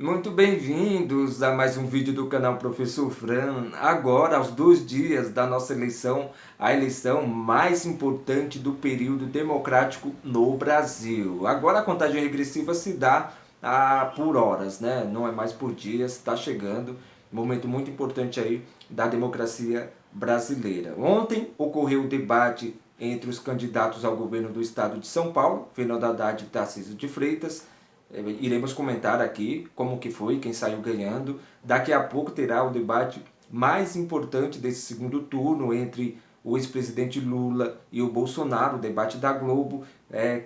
Muito bem-vindos a mais um vídeo do canal Professor Fran. Agora, aos 2 dias da nossa eleição, a eleição mais importante do período democrático no Brasil. Agora a contagem regressiva se dá por horas, né? Não é mais por dias, está chegando. Momento muito importante aí da democracia brasileira. Ontem ocorreu o debate entre os candidatos ao governo do estado de São Paulo, Fernando Haddad e Tarcísio de Freitas. Iremos comentar aqui como que foi, quem saiu ganhando. Daqui a pouco terá o debate mais importante desse segundo turno entre o ex-presidente Lula e o Bolsonaro, o debate da Globo,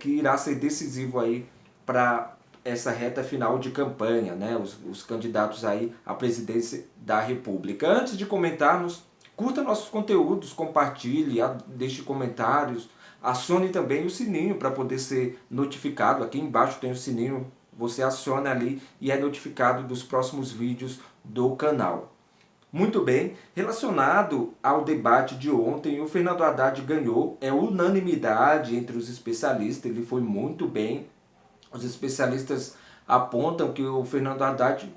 que irá ser decisivo aí para essa reta final de campanha, né? Os candidatos aí à presidência da República. Antes de comentarmos, curta nossos conteúdos, compartilhe, deixe comentários, acione também o sininho para poder ser notificado. Aqui embaixo tem o sininho, você aciona ali e é notificado dos próximos vídeos do canal. Muito bem, relacionado ao debate de ontem, o Fernando Haddad ganhou, é unanimidade entre os especialistas, ele foi muito bem. Os especialistas apontam que o Fernando Haddad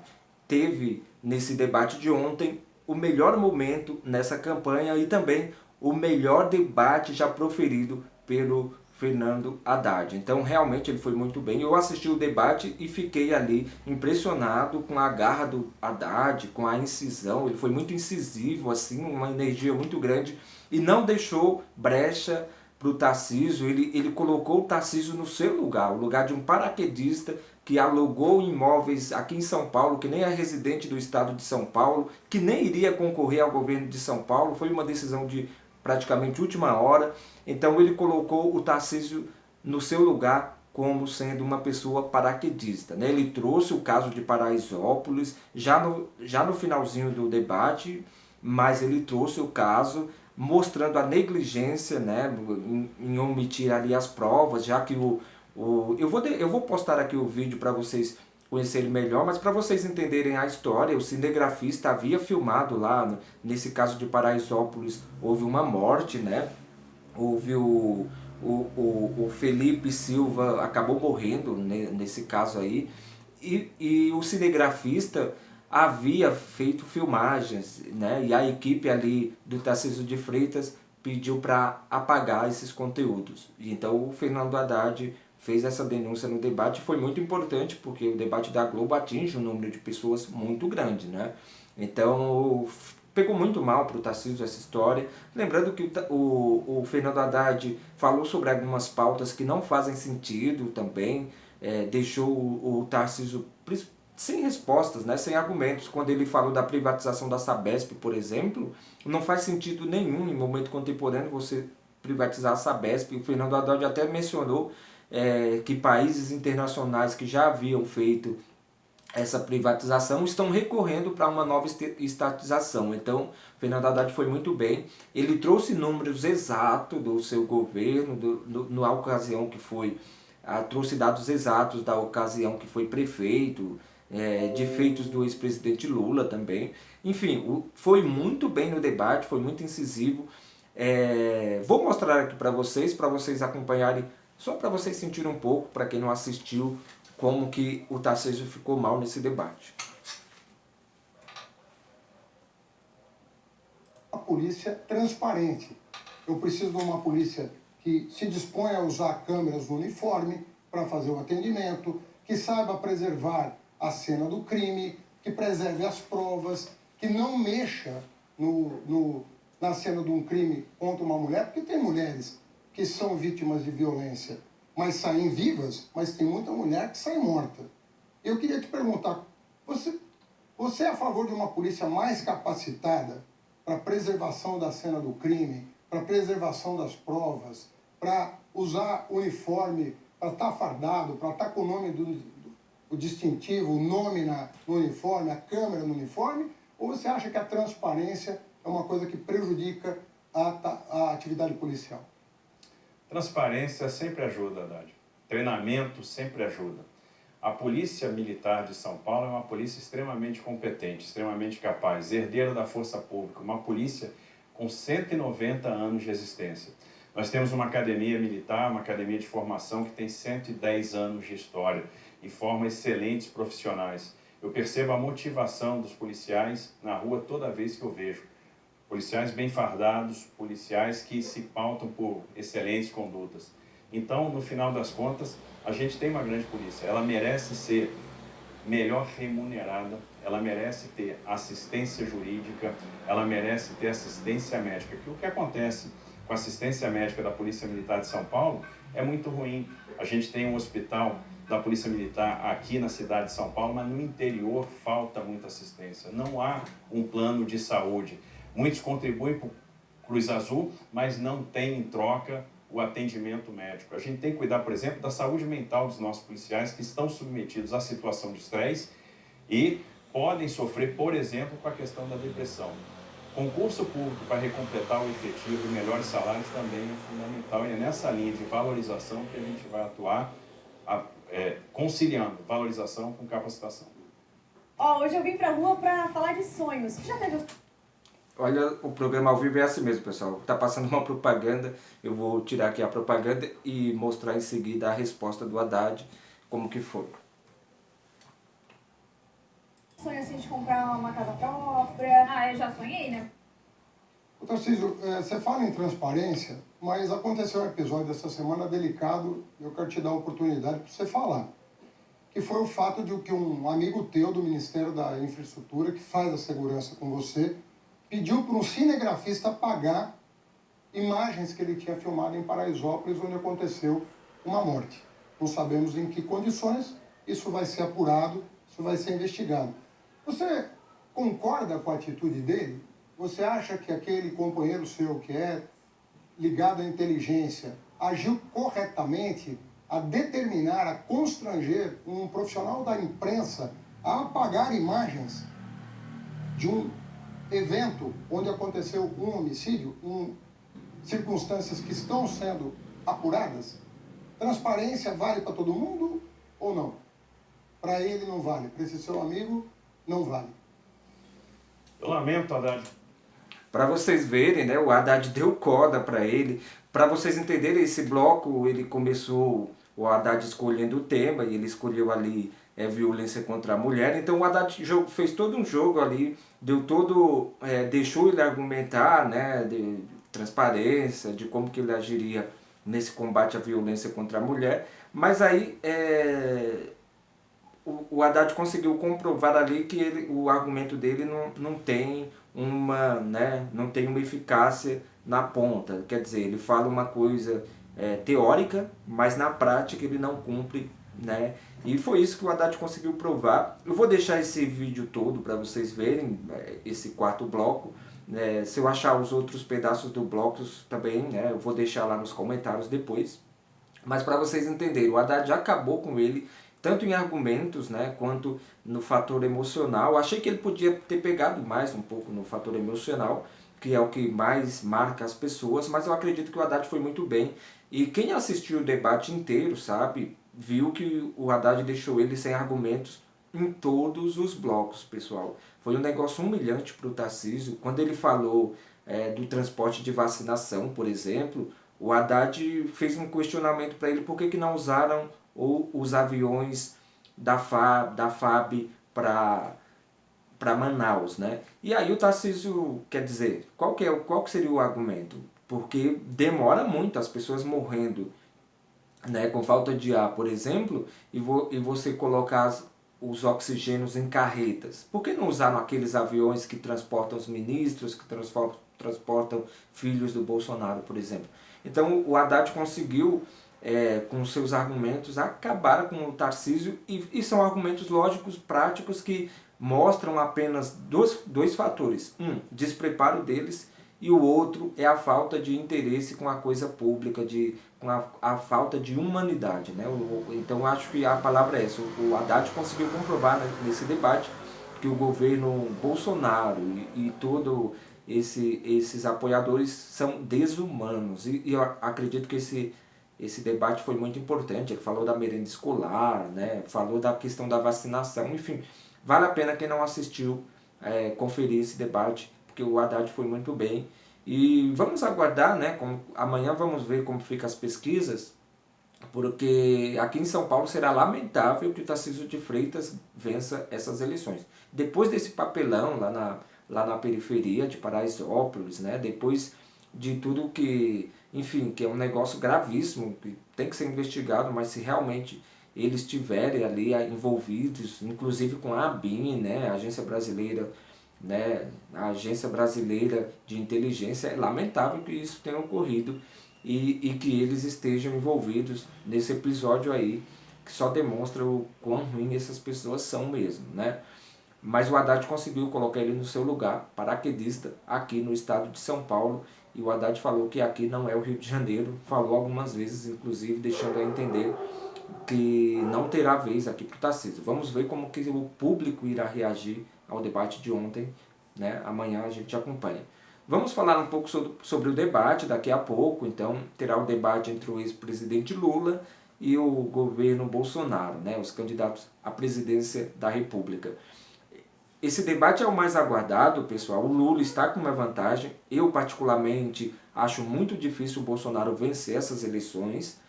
teve nesse debate de ontem o melhor momento nessa campanha e também o melhor debate já proferido pelo Fernando Haddad. Então realmente ele foi muito bem. Eu assisti o debate e fiquei ali impressionado com a garra do Haddad, com a incisão. Ele foi muito incisivo, assim, uma energia muito grande e não deixou brecha para o Tarcísio. Ele colocou o Tarcísio no seu lugar, o lugar de um paraquedista que alugou imóveis aqui em São Paulo, que nem é residente do estado de São Paulo, que nem iria concorrer ao governo de São Paulo. Foi uma decisão de praticamente última hora. Então ele colocou o Tarcísio no seu lugar como sendo uma pessoa paraquedista, né? Ele trouxe o caso de Paraisópolis já no finalzinho do debate, mas ele trouxe o caso mostrando a negligência, né, em omitir ali as provas, já que eu vou postar aqui o vídeo para vocês conhecerem melhor, mas para vocês entenderem a história, o cinegrafista havia filmado lá, nesse caso de Paraisópolis, houve uma morte, né? Houve o Felipe Silva acabou morrendo nesse caso aí, e o cinegrafista havia feito filmagens, né? E a equipe ali do Tarcísio de Freitas pediu para apagar esses conteúdos. E então o Fernando Haddad fez essa denúncia no debate. Foi muito importante porque o debate da Globo atinge um número de pessoas muito grande, né? Então pegou muito mal para o Tarcísio essa história. Lembrando que o Fernando Haddad falou sobre algumas pautas que não fazem sentido também, deixou o Tarcísio sem respostas, né, sem argumentos. Quando ele falou da privatização da Sabesp, por exemplo, não faz sentido nenhum em momento contemporâneo você privatizar a Sabesp. O Fernando Haddad até mencionou que países internacionais que já haviam feito essa privatização estão recorrendo para uma nova estatização. Então, Fernando Haddad foi muito bem. Ele trouxe números exatos do seu governo, na ocasião que foi, trouxe dados exatos da ocasião que foi prefeito, de feitos do ex-presidente Lula também. Enfim, foi muito bem no debate, foi muito incisivo. Vou mostrar aqui para vocês acompanharem, só para vocês sentirem um pouco, para quem não assistiu, como que o Tarcísio ficou mal nesse debate. A polícia transparente. Eu preciso de uma polícia que se dispõe a usar câmeras no uniforme para fazer o atendimento, que saiba preservar a cena do crime, que preserve as provas, que não mexa na cena de um crime contra uma mulher, porque tem mulheres que são vítimas de violência, mas saem vivas, mas tem muita mulher que sai morta. Eu queria te perguntar, você é a favor de uma polícia mais capacitada para preservação da cena do crime, para preservação das provas, para usar uniforme, para estar fardado, para estar com o nome o distintivo, o nome no uniforme, a câmera no uniforme? Ou você acha que a transparência é uma coisa que prejudica a atividade policial? Transparência sempre ajuda, Haddad. Treinamento sempre ajuda. A Polícia Militar de São Paulo é uma polícia extremamente competente, extremamente capaz, herdeira da força pública, uma polícia com 190 anos de existência. Nós temos uma academia militar, uma academia de formação que tem 110 anos de história e forma excelentes profissionais. Eu percebo a motivação dos policiais na rua toda vez que eu vejo. Policiais bem fardados, policiais que se pautam por excelentes condutas. Então, no final das contas, a gente tem uma grande polícia. Ela merece ser melhor remunerada, ela merece ter assistência jurídica, ela merece ter assistência médica. Que o que acontece com a assistência médica da Polícia Militar de São Paulo é muito ruim. A gente tem um hospital da Polícia Militar aqui na cidade de São Paulo, mas no interior falta muita assistência. Não há um plano de saúde. Muitos contribuem para o Cruz Azul, mas não tem em troca o atendimento médico. A gente tem que cuidar, por exemplo, da saúde mental dos nossos policiais que estão submetidos à situação de estresse e podem sofrer, por exemplo, com a questão da depressão. Concurso público para recompletar o efetivo e melhores salários também é fundamental e é nessa linha de valorização que a gente vai atuar, conciliando valorização com capacitação. Hoje eu vim pra rua para falar de sonhos. Você já teve... Olha, o programa ao vivo é assim mesmo, pessoal. Tá passando uma propaganda, eu vou tirar aqui a propaganda e mostrar em seguida a resposta do Haddad, como que foi. sonho assim de comprar uma casa própria? Eu já sonhei, né? Tarcísio, você fala em transparência, mas aconteceu um episódio essa semana delicado, eu quero te dar a oportunidade para você falar. Que foi o fato de que um amigo teu do Ministério da Infraestrutura, que faz a segurança com você, pediu para um cinegrafista pagar imagens que ele tinha filmado em Paraisópolis, onde aconteceu uma morte. Não sabemos em que condições, isso vai ser apurado, isso vai ser investigado. Você concorda com a atitude dele? Você acha que aquele companheiro seu que é ligado à inteligência agiu corretamente a determinar, a constranger um profissional da imprensa a apagar imagens de um evento onde aconteceu um homicídio, circunstâncias que estão sendo apuradas? Transparência vale para todo mundo ou não? Para ele não vale, para esse seu amigo não vale. Eu lamento, Haddad. Para vocês verem, né, o Haddad deu corda para ele. Para vocês entenderem, esse bloco, ele começou, o Haddad escolhendo o tema, e ele escolheu ali violência contra a mulher. Então o Haddad fez todo um jogo ali, deixou ele argumentar, né, de transparência, de como que ele agiria nesse combate à violência contra a mulher. Mas aí o Haddad conseguiu comprovar ali que o argumento dele não tem não tem uma eficácia na ponta. Quer dizer, ele fala uma coisa teórica, mas na prática ele não cumpre, né? E foi isso que o Haddad conseguiu provar. Eu vou deixar esse vídeo todo para vocês verem, esse quarto bloco. Se eu achar os outros pedaços do bloco também, né, eu vou deixar lá nos comentários depois. Mas para vocês entenderem, o Haddad acabou com ele, tanto em argumentos, né, quanto no fator emocional. Achei que ele podia ter pegado mais um pouco no fator emocional, que é o que mais marca as pessoas, mas eu acredito que o Haddad foi muito bem. E quem assistiu o debate inteiro, sabe, viu que o Haddad deixou ele sem argumentos em todos os blocos, pessoal. Foi um negócio humilhante para o Tarcísio. Quando ele falou do transporte de vacinação, por exemplo, o Haddad fez um questionamento para ele por que não usaram os aviões da FAB para Manaus, né? E aí o Tarcísio, quer dizer, qual que seria o argumento? Porque demora muito, as pessoas morrendo, né, com falta de ar, por exemplo, e você colocar os oxigênios em carretas. Por que não usaram aqueles aviões que transportam os ministros, que transportam filhos do Bolsonaro, por exemplo? Então o Haddad conseguiu, com seus argumentos, acabar com o Tarcísio, e são argumentos lógicos, práticos, que mostram apenas dois fatores. Despreparo deles, e o outro é a falta de interesse com a coisa pública, com a falta de humanidade, né? Então acho que a palavra é essa. O Haddad conseguiu comprovar, né, nesse debate, que o governo Bolsonaro e todo esses apoiadores são desumanos. E eu acredito que esse debate foi muito importante. Ele falou da merenda escolar, né? Falou da questão da vacinação, enfim. Vale a pena quem não assistiu conferir esse debate, porque o Haddad foi muito bem. E vamos aguardar, né? Amanhã vamos ver como ficam as pesquisas, porque aqui em São Paulo será lamentável que o Tarcísio de Freitas vença essas eleições. Depois desse papelão lá na periferia de Paraisópolis, né? Depois de tudo que, enfim, que é um negócio gravíssimo, que tem que ser investigado, mas se realmente eles estiverem ali envolvidos, inclusive com a ABIN, né? A Agência Brasileira, né, a Agência Brasileira de Inteligência, é lamentável que isso tenha ocorrido e que eles estejam envolvidos nesse episódio aí, que só demonstra o quão ruim essas pessoas são mesmo, né? Mas o Haddad conseguiu colocar ele no seu lugar, paraquedista, aqui no estado de São Paulo, e o Haddad falou que aqui não é o Rio de Janeiro, falou algumas vezes, inclusive, deixando a entender que não terá vez aqui para o Tarcísio. Vamos ver como que o público irá reagir ao debate de ontem, né? Amanhã a gente acompanha. Vamos falar um pouco sobre o debate daqui a pouco, então terá o debate entre o ex-presidente Lula e o governo Bolsonaro, né? Os candidatos à presidência da República. Esse debate é o mais aguardado, pessoal. O Lula está com uma vantagem. Eu, particularmente, acho muito difícil o Bolsonaro vencer essas eleições,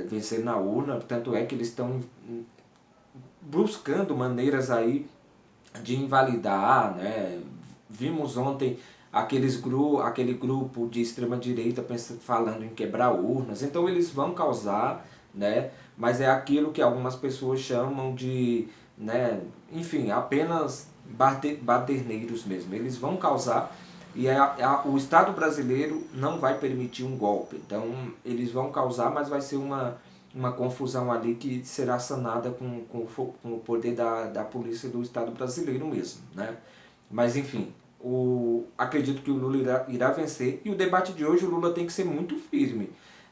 vencer na urna. Tanto é que eles estão buscando maneiras aí de invalidar, né? Vimos ontem aquele grupo de extrema-direita falando em quebrar urnas. Então eles vão causar, né? Mas é aquilo que algumas pessoas chamam de, né, enfim, apenas baderneiros mesmo. Eles vão causar e o Estado brasileiro não vai permitir um golpe. Então eles vão causar, mas vai ser uma confusão ali que será sanada com o poder da polícia do Estado brasileiro mesmo, né? Mas enfim, acredito que o Lula irá vencer, e o debate de hoje o Lula tem que ser muito firme.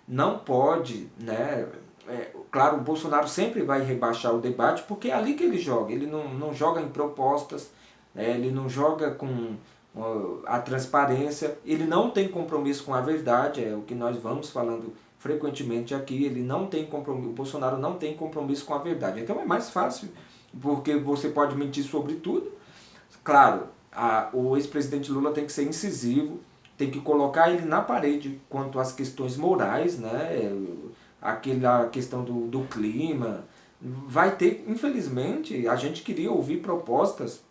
Não pode, né? Claro, o Bolsonaro sempre vai rebaixar o debate, porque é ali que ele joga. Ele não joga em propostas, né? Ele não joga com a transparência, ele não tem compromisso com a verdade, é o que nós vamos falando frequentemente aqui. Ele não tem compromisso, o Bolsonaro não tem compromisso com a verdade. Então é mais fácil, porque você pode mentir sobre tudo. Claro, o ex-presidente Lula tem que ser incisivo, tem que colocar ele na parede quanto às questões morais, né? Aquela questão do clima. Vai ter, infelizmente, a gente queria ouvir propostas.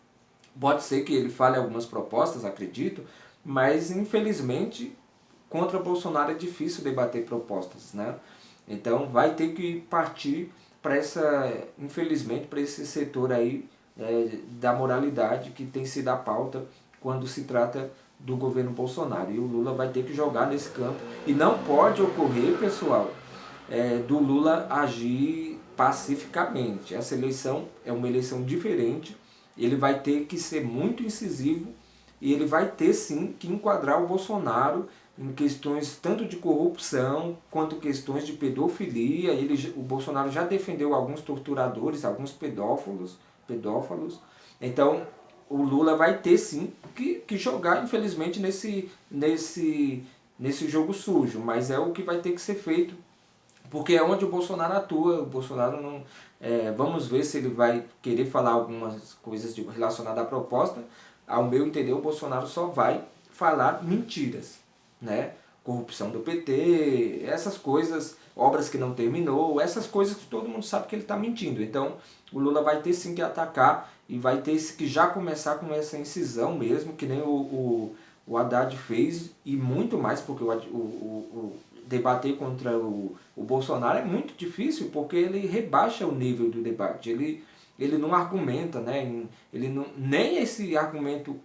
Pode ser que ele fale algumas propostas, acredito, mas infelizmente contra Bolsonaro é difícil debater propostas, né? Então vai ter que partir para infelizmente, para esse setor aí da moralidade que tem sido a pauta quando se trata do governo Bolsonaro. E o Lula vai ter que jogar nesse campo. E não pode ocorrer, pessoal, do Lula agir pacificamente. Essa eleição é uma eleição diferente. Ele vai ter que ser muito incisivo e ele vai ter sim que enquadrar o Bolsonaro em questões tanto de corrupção quanto questões de pedofilia. O Bolsonaro já defendeu alguns torturadores, alguns pedófilos. Então o Lula vai ter sim que jogar, infelizmente, nesse jogo sujo, mas é o que vai ter que ser feito, porque é onde o Bolsonaro atua. O Bolsonaro não... vamos ver se ele vai querer falar algumas coisas relacionadas à proposta. Ao meu entender, o Bolsonaro só vai falar mentiras, né? Corrupção do PT, essas coisas, obras que não terminou, essas coisas que todo mundo sabe que ele está mentindo. Então o Lula vai ter sim que atacar e vai ter que já começar com essa incisão mesmo, que nem o Haddad fez, e muito mais, porque debater contra o Bolsonaro é muito difícil, porque ele rebaixa o nível do debate. Ele não argumenta, né? Nem esse argumento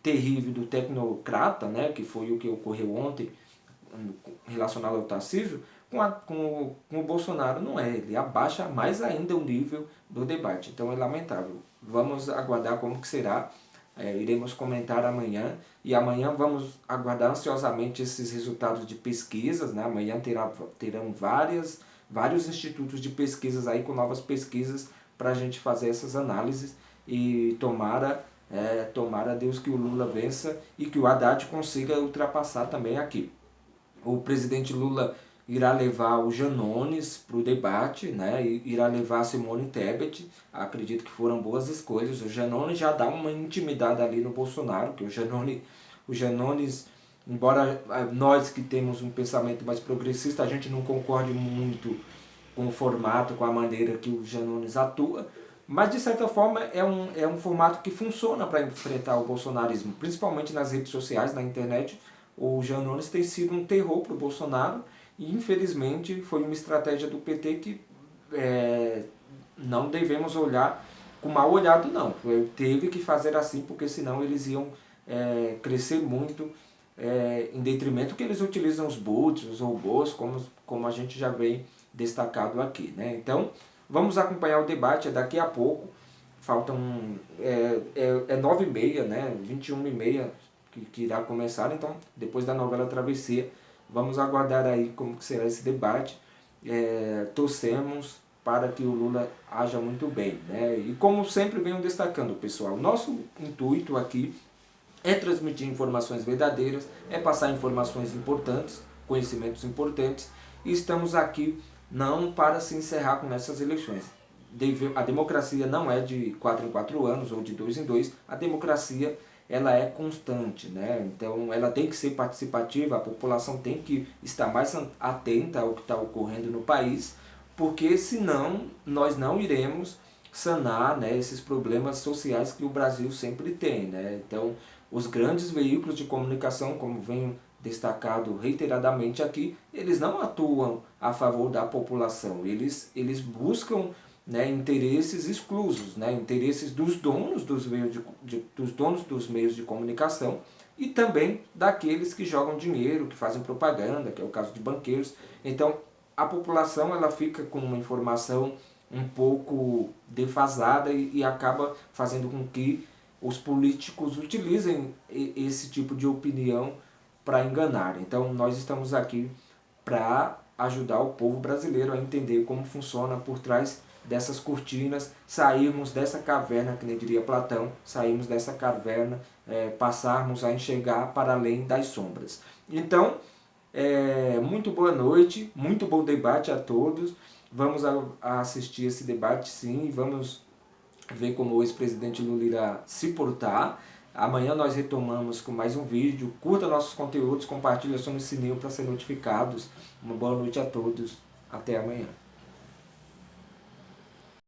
terrível do tecnocrata, né? Que foi o que ocorreu ontem relacionado ao Tarcísio, com o Bolsonaro não é. Ele abaixa mais ainda o nível do debate. Então é lamentável. Vamos aguardar como que será. Iremos comentar amanhã, e amanhã vamos aguardar ansiosamente esses resultados de pesquisas, né? Amanhã terão vários institutos de pesquisas aí com novas pesquisas para a gente fazer essas análises, e tomara Deus que o Lula vença e que o Haddad consiga ultrapassar também aqui. O presidente Lula irá levar o Janones para o debate, né? Irá levar a Simone Tebet. Acredito que foram boas escolhas. O Janones já dá uma intimidade ali no Bolsonaro, que o Janones embora nós que temos um pensamento mais progressista, a gente não concorde muito com o formato, com a maneira que o Janones atua, mas de certa forma é um formato que funciona para enfrentar o bolsonarismo, principalmente nas redes sociais, na internet. O Janones tem sido um terror para o Bolsonaro e infelizmente foi uma estratégia do PT que não devemos olhar com mau olhado não. Teve que fazer assim porque senão eles iam crescer muito em detrimento que eles utilizam os bots, os robôs, como a gente já vem destacado aqui, né? Então, vamos acompanhar o debate daqui a pouco. Faltam 9h30, né? 21h30 que irá começar. Então, depois da novela Travessia, vamos aguardar aí como que será esse debate. Torcemos para que o Lula haja muito bem, né? E como sempre venho destacando, pessoal, nosso intuito aqui é transmitir informações verdadeiras, é passar informações importantes, conhecimentos importantes, e estamos aqui não para se encerrar com essas eleições. A democracia não é de 4 em 4 anos ou de 2 em 2, a democracia ela é constante, né? Então ela tem que ser participativa, a população tem que estar mais atenta ao que está ocorrendo no país, porque senão nós não iremos sanar, né, esses problemas sociais que o Brasil sempre tem, né? Então os grandes veículos de comunicação, como venho destacado reiteradamente aqui, eles não atuam a favor da população, eles buscam, né, interesses exclusos, né, interesses dos donos dos meios de comunicação e também daqueles que jogam dinheiro, que fazem propaganda, que é o caso de banqueiros. Então a população ela fica com uma informação um pouco defasada e acaba fazendo com que os políticos utilizem esse tipo de opinião para enganar. Então nós estamos aqui para ajudar o povo brasileiro a entender como funciona por trás dessas cortinas, sairmos dessa caverna, que nem diria Platão, sairmos dessa caverna, passarmos a enxergar para além das sombras. Então, muito boa noite, muito bom debate a todos. Vamos assistir esse debate sim, vamos ver como o ex-presidente Lula irá se portar. Amanhã nós retomamos com mais um vídeo. Curta nossos conteúdos, compartilhe, acione o sininho para ser notificados. Uma boa noite a todos. Até amanhã.